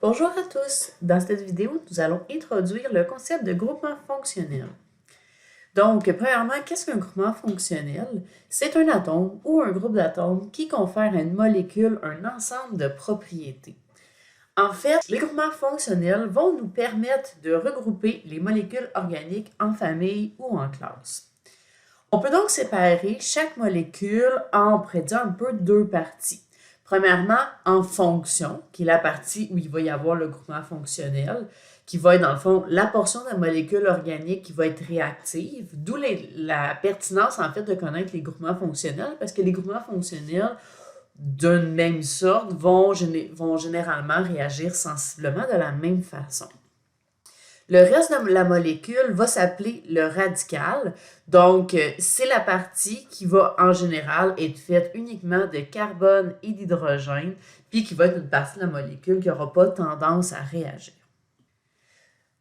Bonjour à tous! Dans cette vidéo, nous allons introduire le concept de groupement fonctionnel. Donc, premièrement, qu'est-ce qu'un groupement fonctionnel? C'est un atome ou un groupe d'atomes qui confère à une molécule un ensemble de propriétés. En fait, les groupements fonctionnels vont nous permettre de regrouper les molécules organiques en famille ou en classe. On peut donc séparer chaque molécule en, on pourrait dire, un peu deux parties. Premièrement, en fonction, qui est la partie où il va y avoir le groupement fonctionnel, qui va être dans le fond la portion de la molécule organique qui va être réactive, d'où la pertinence en fait de connaître les groupements fonctionnels, parce que les groupements fonctionnels d'une même sorte vont généralement réagir sensiblement de la même façon. Le reste de la molécule va s'appeler le radical. Donc, c'est la partie qui va en général être faite uniquement de carbone et d'hydrogène, puis qui va être une partie de la molécule qui n'aura pas tendance à réagir.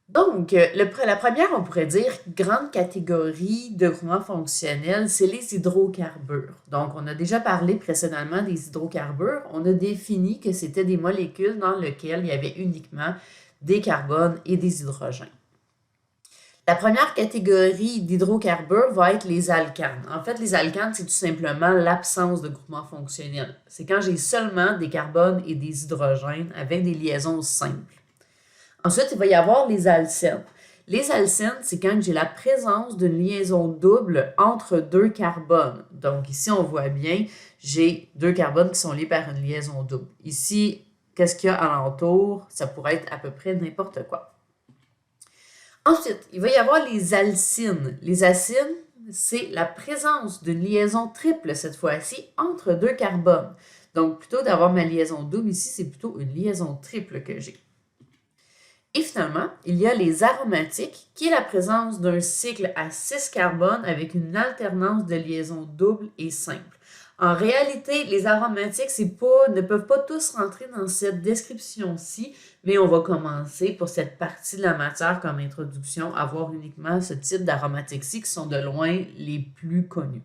Donc, la première, on pourrait dire, grande catégorie de groupements fonctionnels, c'est les hydrocarbures. Donc, on a déjà parlé précédemment des hydrocarbures. On a défini que c'était des molécules dans lesquelles il y avait uniquement des carbones et des hydrogènes. La première catégorie d'hydrocarbures va être les alcanes. En fait, les alcanes, c'est tout simplement l'absence de groupement fonctionnel. C'est quand j'ai seulement des carbones et des hydrogènes avec des liaisons simples. Ensuite, il va y avoir les alcènes. Les alcènes, c'est quand j'ai la présence d'une liaison double entre deux carbones. Donc ici, on voit bien, j'ai deux carbones qui sont liés par une liaison double. Ici, qu'est-ce qu'il y a alentour? Ça pourrait être à peu près n'importe quoi. Ensuite, il va y avoir les alcynes. Les alcynes, c'est la présence d'une liaison triple cette fois-ci entre deux carbones. Donc, plutôt d'avoir ma liaison double ici, c'est plutôt une liaison triple que j'ai. Et finalement, il y a les aromatiques, qui est la présence d'un cycle à 6 carbones avec une alternance de liaisons doubles et simples. En réalité, les aromatiques ne peuvent pas tous rentrer dans cette description-ci, mais on va commencer pour cette partie de la matière comme introduction à voir uniquement ce type d'aromatiques-ci qui sont de loin les plus connus.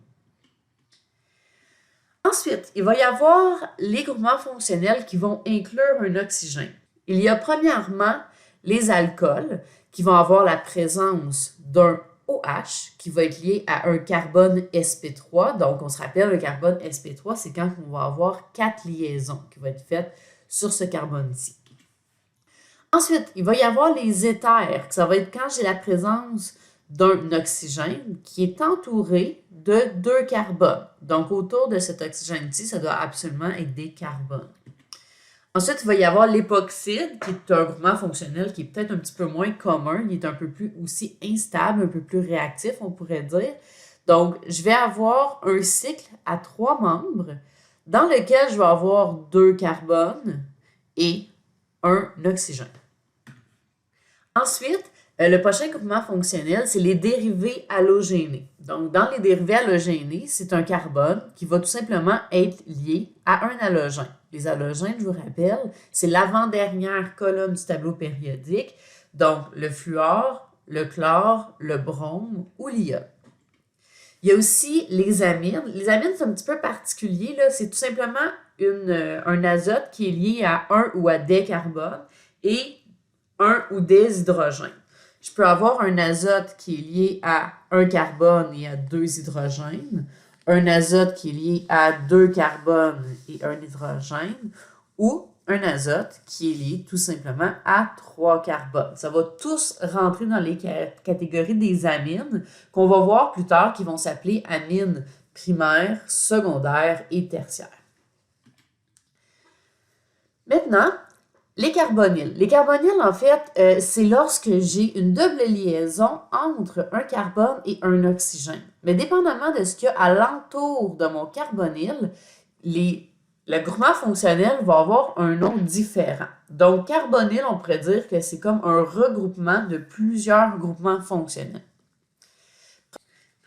Ensuite, il va y avoir les groupements fonctionnels qui vont inclure un oxygène. Il y a premièrement les alcools qui vont avoir la présence d'un OH qui va être lié à un carbone sp3. Donc, on se rappelle, le carbone sp3, c'est quand on va avoir 4 liaisons qui vont être faites sur ce carbone-ci. Ensuite, il va y avoir les éthers. Ça va être quand j'ai la présence d'un oxygène qui est entouré de 2 carbones. Donc, autour de cet oxygène-ci, ça doit absolument être des carbones. Ensuite, il va y avoir l'époxyde, qui est un groupement fonctionnel qui est peut-être un petit peu moins commun. Il est un peu plus aussi instable, un peu plus réactif, on pourrait dire. Donc, je vais avoir un cycle à 3 membres dans lequel je vais avoir 2 carbones et un oxygène. Ensuite, le prochain groupement fonctionnel, c'est les dérivés halogénés. Donc, dans les dérivés halogénés, c'est un carbone qui va tout simplement être lié à un halogène. Les halogènes, je vous rappelle, c'est l'avant-dernière colonne du tableau périodique. Donc, le fluor, le chlore, le brome ou l'iode. Il y a aussi les amines. Les amines, c'est un petit peu particulier. C'est tout simplement un azote qui est lié à un ou à des carbones et un ou des hydrogènes. Je peux avoir un azote qui est lié à un carbone et à 2 hydrogènes, un azote qui est lié à 2 carbones et un hydrogène, ou un azote qui est lié tout simplement à 3 carbones. Ça va tous rentrer dans les catégories des amines qu'on va voir plus tard qui vont s'appeler amines primaires, secondaires et tertiaires. Maintenant, les carbonyles. Les carbonyles, en fait, c'est lorsque j'ai une double liaison entre un carbone et un oxygène. Mais dépendamment de ce qu'il y a alentour de mon carbonyle, le groupement fonctionnel va avoir un nom différent. Donc, carbonyle, on pourrait dire que c'est comme un regroupement de plusieurs groupements fonctionnels.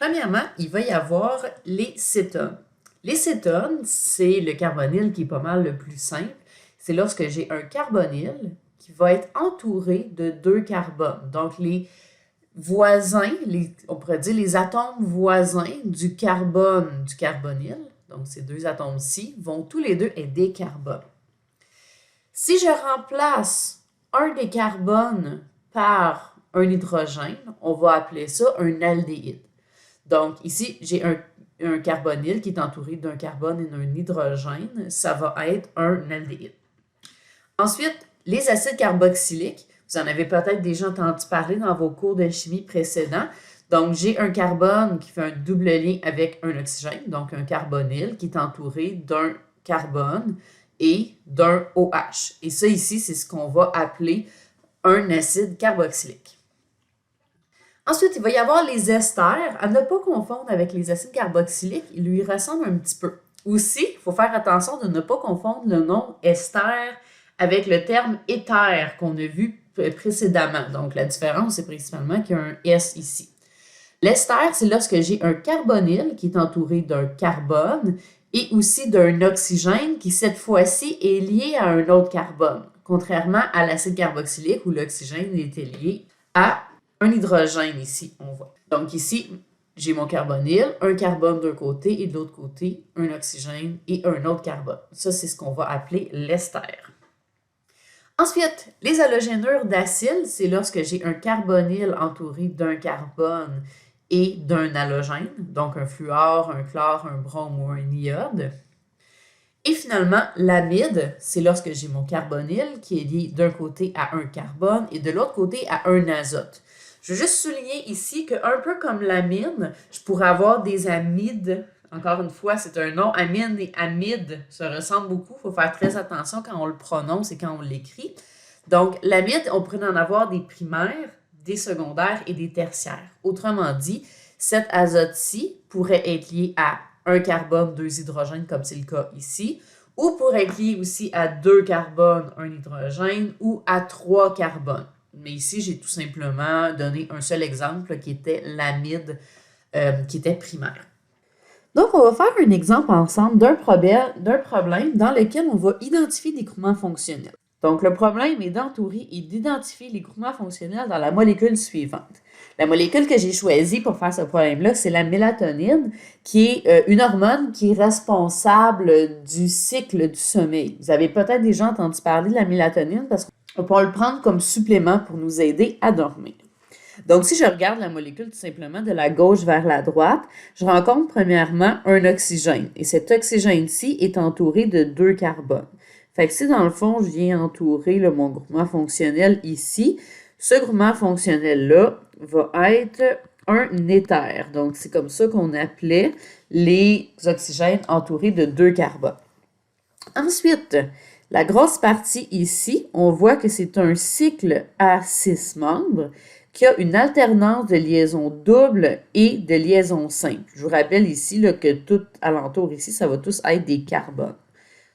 Premièrement, il va y avoir les cétones. Les cétones, c'est le carbonyle qui est pas mal le plus simple. C'est lorsque j'ai un carbonyle qui va être entouré de 2 carbones. Donc, les voisins, on pourrait dire les atomes voisins du carbonyle, donc ces 2 atomes-ci, vont tous les deux être des carbones. Si je remplace un des carbones par un hydrogène, on va appeler ça un aldéhyde. Donc ici, j'ai un carbonyle qui est entouré d'un carbone et d'un hydrogène. Ça va être un aldéhyde. Ensuite, les acides carboxyliques, vous en avez peut-être déjà entendu parler dans vos cours de chimie précédents. Donc, j'ai un carbone qui fait un double lien avec un oxygène, donc un carbonyle qui est entouré d'un carbone et d'un OH. Et ça ici, c'est ce qu'on va appeler un acide carboxylique. Ensuite, il va y avoir les esters, à ne pas confondre avec les acides carboxyliques, ils lui ressemblent un petit peu. Aussi, il faut faire attention de ne pas confondre le nom ester avec le terme éther qu'on a vu précédemment. Donc, la différence, c'est principalement qu'il y a un S ici. L'ester, c'est lorsque j'ai un carbonyle qui est entouré d'un carbone et aussi d'un oxygène qui, cette fois-ci, est lié à un autre carbone, contrairement à l'acide carboxylique où l'oxygène était lié à un hydrogène ici, on voit. Donc ici, j'ai mon carbonyle, un carbone d'un côté et de l'autre côté, un oxygène et un autre carbone. Ça, c'est ce qu'on va appeler l'ester. Ensuite, les halogénures d'acyle, c'est lorsque j'ai un carbonyle entouré d'un carbone et d'un halogène, donc un fluor, un chlore, un brome ou un iode. Et finalement, l'amide, c'est lorsque j'ai mon carbonyle qui est lié d'un côté à un carbone et de l'autre côté à un azote. Je veux juste souligner ici qu'un peu comme l'amine, je pourrais avoir des amides. Encore une fois, c'est un nom. Amine et amide se ressemblent beaucoup. Il faut faire très attention quand on le prononce et quand on l'écrit. Donc, l'amide, on pourrait en avoir des primaires, des secondaires et des tertiaires. Autrement dit, cet azote-ci pourrait être lié à un carbone, deux hydrogènes, comme c'est le cas ici, ou pourrait être lié aussi à deux carbones, un hydrogène, ou à trois carbones. Mais ici, j'ai tout simplement donné un seul exemple qui était l'amide, qui était primaire. Donc, on va faire un exemple ensemble d'un problème dans lequel on va identifier des groupements fonctionnels. Donc, le problème est d'entourer et d'identifier les groupements fonctionnels dans la molécule suivante. La molécule que j'ai choisie pour faire ce problème-là, c'est la mélatonine, qui est une hormone qui est responsable du cycle du sommeil. Vous avez peut-être déjà entendu parler de la mélatonine parce qu'on peut le prendre comme supplément pour nous aider à dormir. Donc, si je regarde la molécule tout simplement de la gauche vers la droite, je rencontre premièrement un oxygène. Et cet oxygène-ci est entouré de deux carbones. Fait que si dans le fond, je viens entourer mon groupement fonctionnel ici, ce groupement fonctionnel-là va être un éther. Donc, c'est comme ça qu'on appelait les oxygènes entourés de deux carbones. Ensuite, la grosse partie ici, on voit que c'est un cycle à 6 membres qui a une alternance de liaisons doubles et de liaisons simples. Je vous rappelle ici là, que tout alentour ici, ça va tous être des carbones.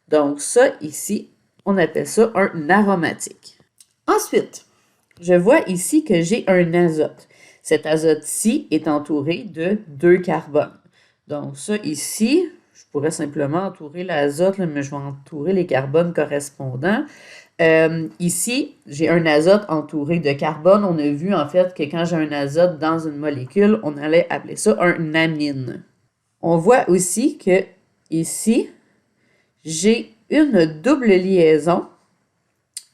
Donc ça ici, on appelle ça un aromatique. Ensuite, je vois ici que j'ai un azote. Cet azote-ci est entouré de deux carbones. Donc ça ici, je pourrais simplement entourer l'azote, mais je vais entourer les carbones correspondants. Ici, j'ai un azote entouré de carbone. On a vu en fait que quand j'ai un azote dans une molécule, on allait appeler ça un amine. On voit aussi que ici, j'ai une double liaison.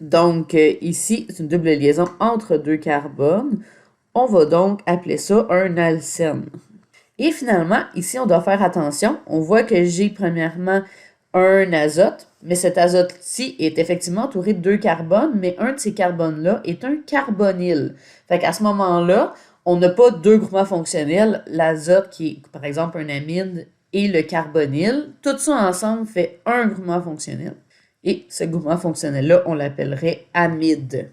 Donc ici, c'est une double liaison entre deux carbones. On va donc appeler ça un alcène. Et finalement, ici, on doit faire attention. On voit que j'ai premièrement un azote, mais cet azote-ci est effectivement entouré de deux carbones, mais un de ces carbones-là est un carbonyle. Fait qu'à ce moment-là, on n'a pas deux groupements fonctionnels, l'azote qui est par exemple un amide et le carbonyle. Tout ça ensemble fait un groupement fonctionnel. Et ce groupement fonctionnel-là, on l'appellerait amide.